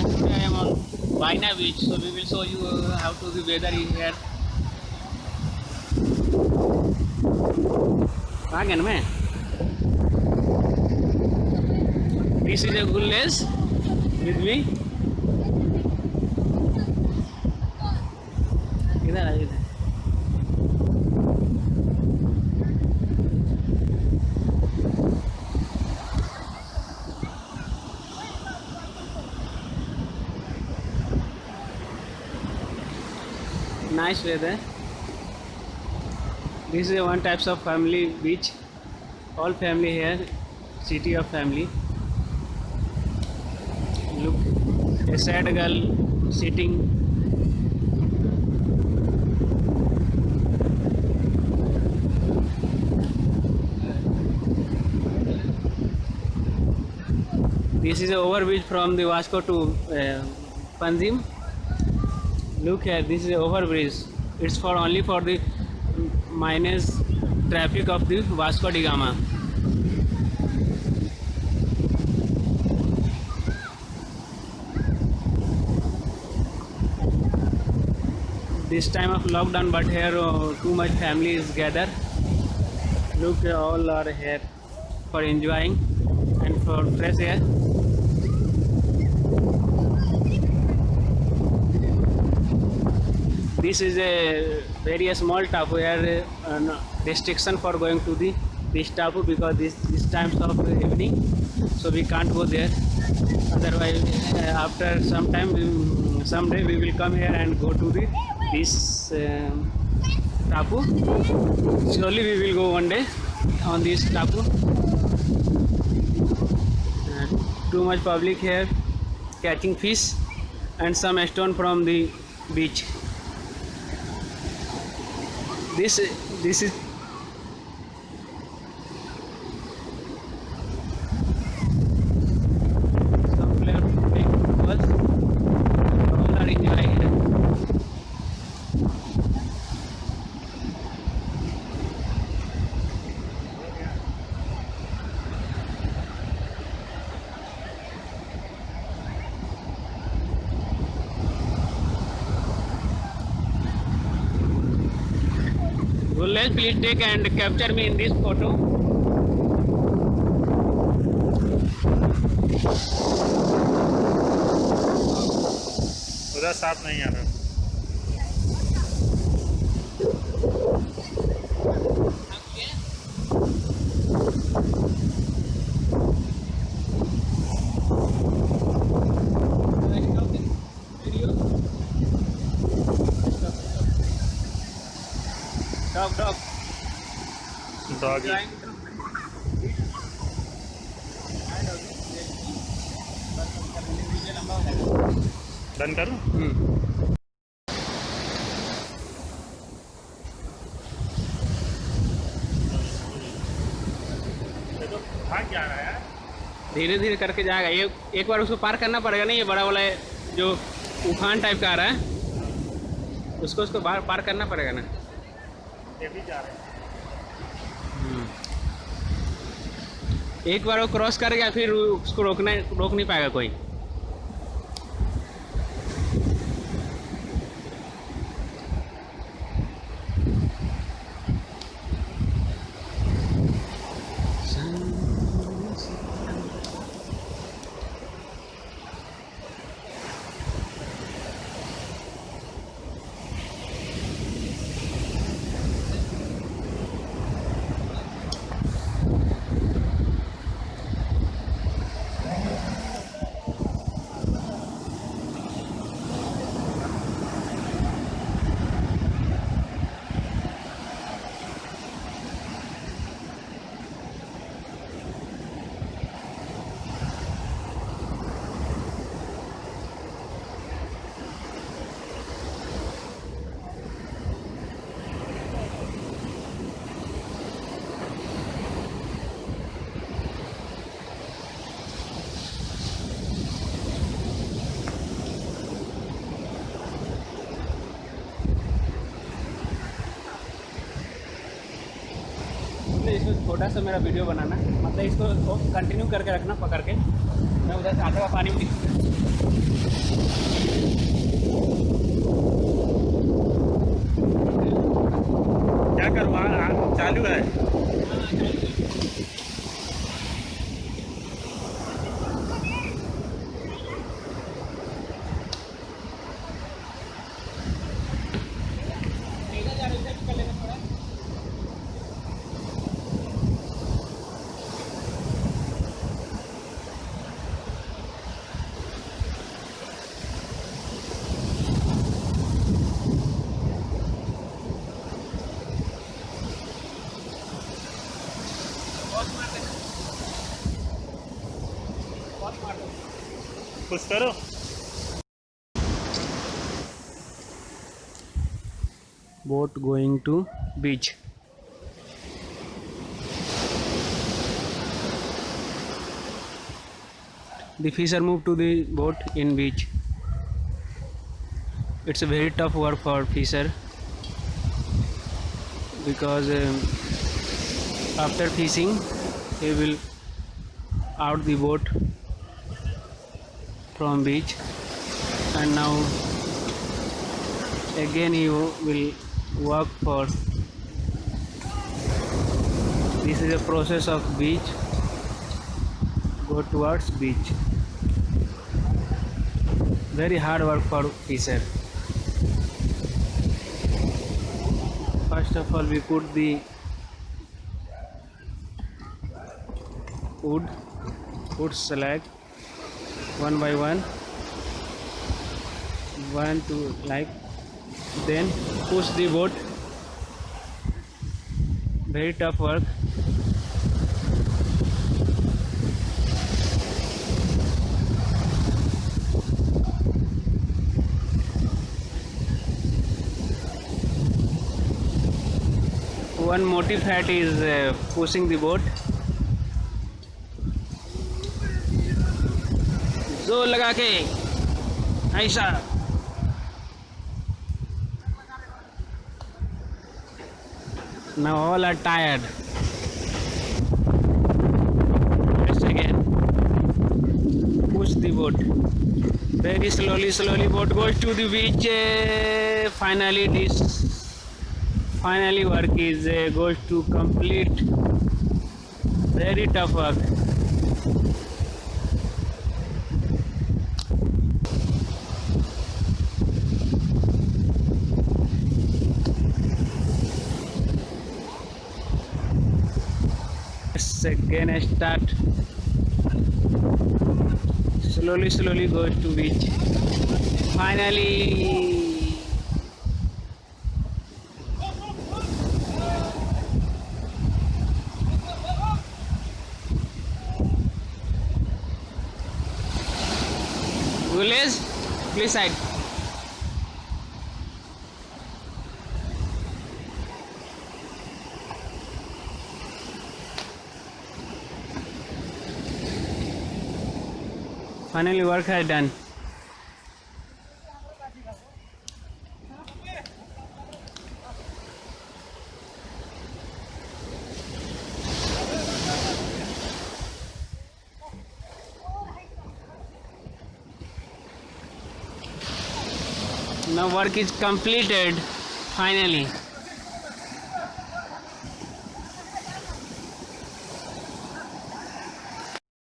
Today I am on Vaina beach, so we will show you how to the weather is here. Again, man. This is a Gulles with me. इधर आ इधर. Nice weather. This is one types of family beach. All family here. City of family. Look, a sad girl sitting. This is an overbridge from the Vasco to Panjim. Look here, this is an overbridge. It's for only for the minus traffic of the Vasco da Gama. This time of lockdown, but here too much family is gathered. Look, all are here for enjoying and for fresh air. This is a very small tapu here, restriction for going to this tapu because this times of evening, so we can't go there. Otherwise, after some time, someday we will come here and go to this tapu. Surely we will go one day on this tapu. Too much public here catching fish and some stone from the beach. This is some player playing football. All are enjoying it. Gulles, please take and capture me in this photo. उधर साफ नहीं आ रहा. Dog. Doggy done करूँ. भाग जा रहा है. धीरे धीरे करके जाएगा. ये एक बार उसको पार करना पड़ेगा. नहीं, ये बड़ा वाला जो उफान टाइप का आ रहा है, उसको पार करना पड़ेगा ना. ये भी जा रहे हैं. एक बार वो क्रॉस कर गया फिर उसको रोक नहीं पाएगा कोई. इसको छोटा सा मेरा वीडियो बनाना, मतलब इसको कंटिन्यू करके रखना पकड़ के. मैं उधर से आटे का पानी भी क्या करवा चालू है? कुछ करो। Boat going to beach. The fisher moved to the boat in beach. It's a very tough work for fisher because after fishing he will out the boat from beach, and now again he will work for. This is a process of beach, go towards beach. Very hard work for fisher. First of all we put the wood slag one by one, to like, then push the boat. Very tough work. One motive hat is pushing the boat. जोर लगा के ऐसा. Now all are tired. Let's again push the boat. Very slowly boat goes to the beach. Finally work is goes to complete. Very tough work. Again I start. Slowly goes to beach. Finally Gules, please side. Finally work has done. Now work is completed finally.